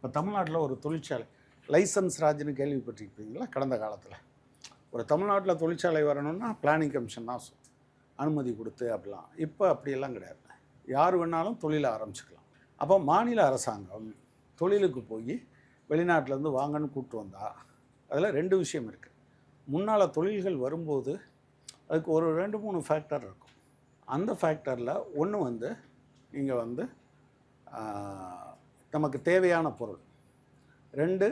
இப்போ தமிழ்நாட்டில் ஒரு தொழிற்சாலை லைசன்ஸ் ராஜ்னு கேள்விப்பட்டிருப்பீங்களா? கடந்த காலத்தில் ஒரு தமிழ்நாட்டில் தொழிற்சாலை வரணும்னா பிளானிங் கமிஷன் தான் அனுமதி கொடுத்து அப்படிலாம். இப்போ அப்படியெல்லாம் கிடையாது. யார் வேணாலும் தொழிலை ஆரம்பிச்சுக்கலாம். அப்போ மாநில அரசாங்கம் தொழிலுக்கு போய் வெளிநாட்டிலேருந்து வாங்கன்னு கூப்பிட்டு வந்தால் அதில் 2 விஷயம் இருக்குது. முன்னால் தொழில்கள் வரும்போது அதுக்கு ஒரு 2-3 ஃபேக்டர் இருக்கும். அந்த ஃபேக்டரில் ஒன்று வந்து நீங்கள் வந்து நமக்கு தேவையான பொருள், 2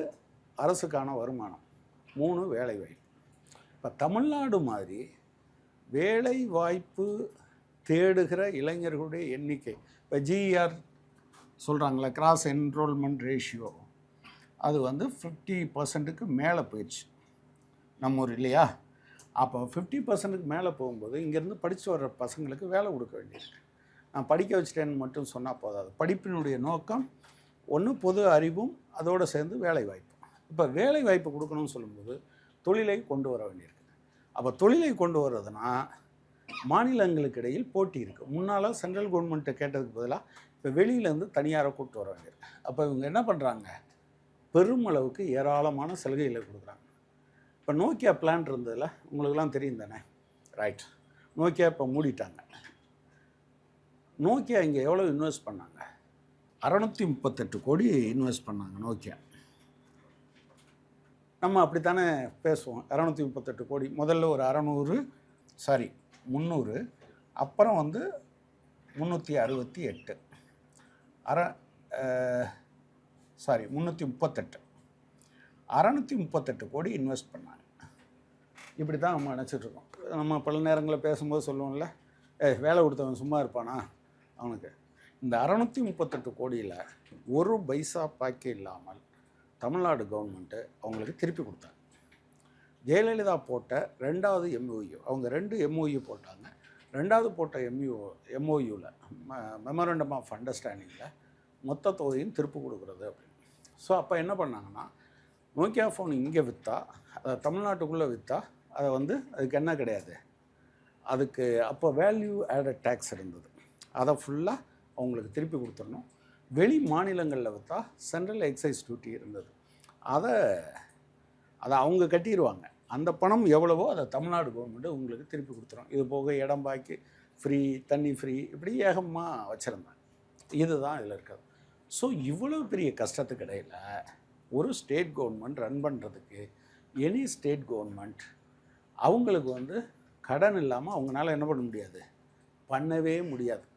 அரசுக்கான வருமானம், 3 வேலைவாய்ப்பு. இப்போ தமிழ்நாடு மாதிரி வேலை வாய்ப்பு தேடுகிற இளைஞர்களுடைய எண்ணிக்கை, இப்போ ஜிஆர் சொல்கிறாங்களே, கிராஸ் என்ரோல்மெண்ட் ரேஷியோ, அது வந்து 50%க்கு மேலே போயிடுச்சு நம்ம ஊர் இல்லையா? அப்போ 50%க்கு மேலே போகும்போது இங்கேருந்து படித்து வர்ற பசங்களுக்கு வேலை கொடுக்க வேண்டியிருக்கு. நான் படிக்க வச்சுட்டேன்னு மட்டும் சொன்னால் போதாது. படிப்பினுடைய நோக்கம் ஒன்று பொது அறிவும் அதோடு சேர்ந்து வேலை வாய்ப்பு. இப்போ வேலை வாய்ப்பு கொடுக்கணும்னு சொல்லும்போது தொழிலை கொண்டு வர வேண்டியிருக்கு. அப்போ தொழிலை கொண்டு வர்றதுனா மாநிலங்களுக்கு இடையில் போட்டி இருக்குது. முன்னால் சென்ட்ரல் கவர்மெண்ட்டை கேட்டதுக்கு பதிலாக இப்போ வெளியிலேருந்து தனியாரை கூப்பிட்டு வர வேண்டியிருக்கு. அப்போ இவங்க என்ன பண்ணுறாங்க? பெருமளவுக்கு ஏராளமான சலுகைகளை கொடுக்குறாங்க. இப்போ நோக்கியா பிளான் இருந்ததில் உங்களுக்கெல்லாம் தெரியும் தானே? ரைட். நோக்கியா இப்போ மூடிட்டாங்க. நோக்கியா இங்கே எவ்வளோ இன்வெஸ்ட் பண்ணாங்க? 638 கோடி இன்வெஸ்ட் பண்ணாங்க நோக்கியா. நம்ம அப்படித்தானே பேசுவோம். 238 கோடி, முதல்ல ஒரு 300, அப்புறம் வந்து 368, 338, 638 கோடி இன்வெஸ்ட் பண்ணாங்க. இப்படி தான் நம்ம நினச்சிட்ருக்கோம். நம்ம பல நேரங்களில் பேசும்போது சொல்லுவோம்ல, வேலை கொடுத்தவன் சும்மா இருப்பானா அவனுக்கு. இந்த 638 கோடியில் ஒரு பைசா பாக்கி இல்லாமல் தமிழ்நாடு கவர்மெண்ட்டு அவங்களுக்கு திருப்பி கொடுத்தாங்க. ஜெயலலிதா போட்ட 2வது MOU, அவங்க 2 MOU போட்டாங்க. 2வது போட்ட MOUவில் மெமரண்டம் ஆஃப் அண்டர்ஸ்டாண்டிங்கில் மொத்த தொகையும் திருப்பி கொடுக்குறது அப்படின்னு. ஸோ அப்போ என்ன பண்ணாங்கன்னா, நோக்கியா ஃபோன் இங்கே விற்றா, அதை தமிழ்நாட்டுக்குள்ளே விற்றா, அதை வந்து அதுக்கு என்ன கிடையாது, அதுக்கு அப்போ வேல்யூ ஆடட் டேக்ஸ் இருந்தது. அதை ஃபுல்லாக அவங்களுக்கு திருப்பி கொடுத்துடணும். வெளி மாநிலங்களில் விற்றா சென்ட்ரல் எக்ஸைஸ் டியூட்டி இருந்தது. அதை அவங்க கட்டிடுவாங்க. அந்த பணம் எவ்வளவோ அதை தமிழ்நாடு கவர்மெண்ட்டு உங்களுக்கு திருப்பி கொடுத்துரும். இது போக இடம் பாக்கி ஃப்ரீ, தண்ணி ஃப்ரீ, இப்படி ஏகமாக வச்சுருந்தாங்க. இதுதான் இதில் இருக்கிறது. ஸோ இவ்வளோ பெரிய கஷ்டத்துக்கு இடையில் ஒரு ஸ்டேட் கவர்மெண்ட் ரன் பண்ணுறதுக்கு, எனி ஸ்டேட் கவர்மெண்ட் அவங்களுக்கு வந்து கடன் இல்லாமல் அவங்களால என்ன பண்ண முடியாது, பண்ணவே முடியாது.